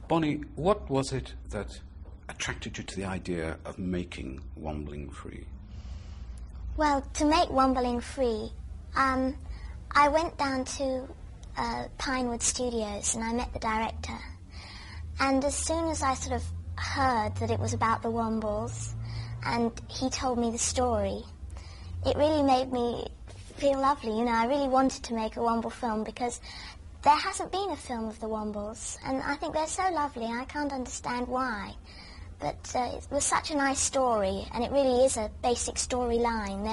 Bonnie, what was it that attracted you to the idea of making Wombling free? Well, to make Wombling free, I went down to Pinewood Studios and I met the director. And as soon as I sort of heard that it was about the Wombles and he told me the story, it really made me feel lovely. You know, I really wanted to make a Womble film because there hasn't been a film of the Wombles, and I think they're so lovely. I can't understand why. But it was such a nice story, and it really is a basic storyline.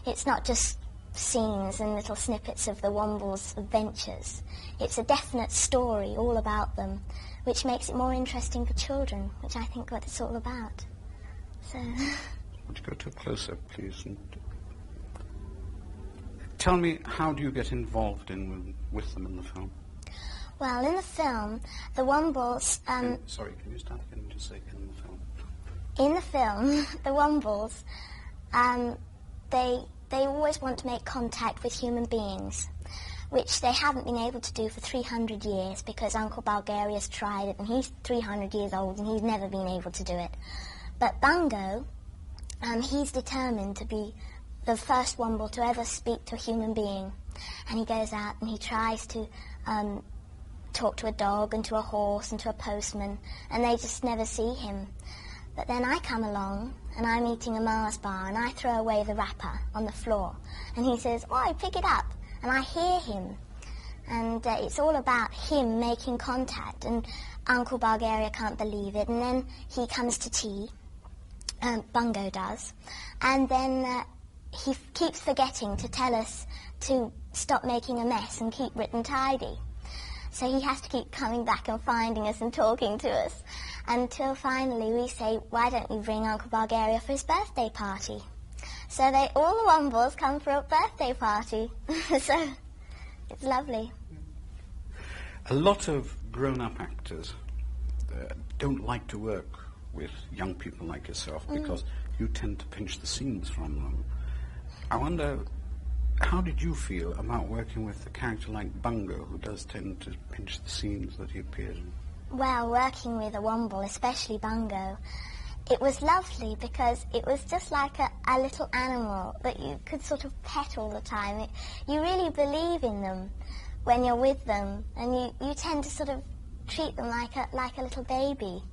It's not just scenes and little snippets of the Wombles' adventures. It's a definite story all about them, which makes it more interesting for children, which I think what it's all about. So... Would you go to a close-up, please? And tell me, how do you get involved with them in the film? Well, in the film, the Wombles... sorry, can you start again and just say in the film? In the film, the Wombles, they always want to make contact with human beings, which they haven't been able to do for 300 years because Uncle Bulgaria's tried it, and he's 300 years old, and he's never been able to do it. But Bungo, he's determined to be the first Womble to ever speak to a human being. And he goes out and he tries to talk to a dog and to a horse and to a postman, and they just never see him. But then I come along and I'm eating a Mars bar and I throw away the wrapper on the floor. And he says, "Oi, pick it up." And I hear him. And it's all about him making contact. And Uncle Bulgaria can't believe it. And then he comes to tea. Bungo does. And then he keeps forgetting to tell us to stop making a mess and keep writ and tidy. So he has to keep coming back and finding us and talking to us until finally we say, "Why don't we bring Uncle Bulgaria for his birthday party?" So all the Wombles come for a birthday party. So it's lovely. A lot of grown-up actors don't like to work with young people like yourself because you tend to pinch the scenes from them. I wonder, how did you feel about working with a character like Bungo, who does tend to pinch the scenes that he appears in? Well, working with a Womble, especially Bungo, it was lovely because it was just like a little animal that you could sort of pet all the time. You really believe in them when you're with them, and you tend to sort of treat them like a little baby,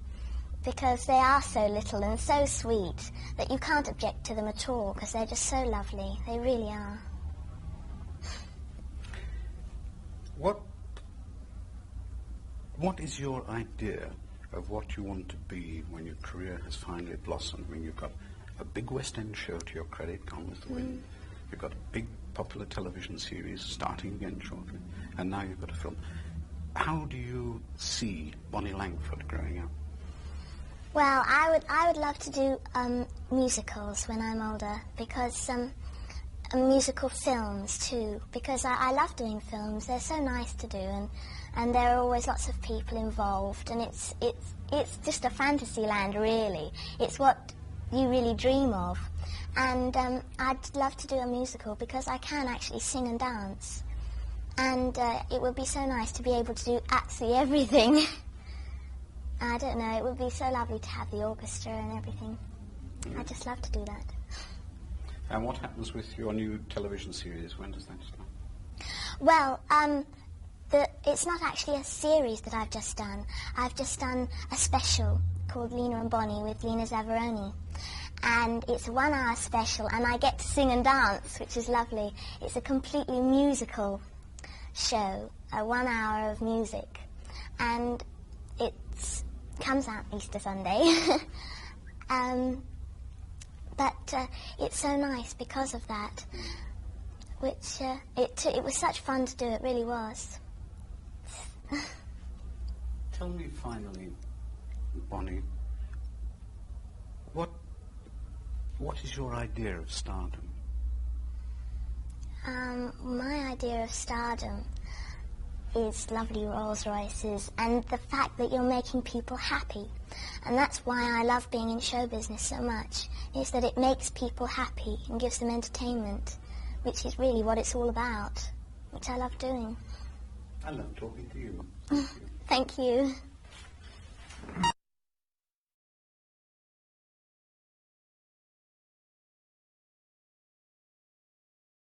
because they are so little and so sweet that you can't object to them at all, because they're just so lovely. They really are. What is your idea of what you want to be when your career has finally blossomed? I mean, you've got a big West End show to your credit, Gone with the Wind. You've got a big popular television series starting again shortly, and now you've got a film. How do you see Bonnie Langford growing up? Well, I would love to do musicals when I'm older, because musical films too, because I love doing films. They're so nice to do, and there are always lots of people involved, and it's just a fantasy land, really. It's what you really dream of. And I'd love to do a musical because I can actually sing and dance, and it would be so nice to be able to do absolutely everything. I don't know, it would be so lovely to have the orchestra and everything. I'd just love to do that. And what happens with your new television series? When does that start? Well, it's not actually a series that I've just done. I've just done a special called Lena and Bonnie with Lena Zavaroni. And it's a 1-hour special, and I get to sing and dance, which is lovely. It's a completely musical show, a 1 hour of music. And it comes out Easter Sunday. But it's so nice because of that, which it was such fun to do, it really was. Tell me finally, Bonnie, what is your idea of stardom? My idea of stardom is lovely Rolls Royces and the fact that you're making people happy. And that's why I love being in show business so much, is that it makes people happy and gives them entertainment, which is really what it's all about, which I love doing. I love talking to you. Thank you.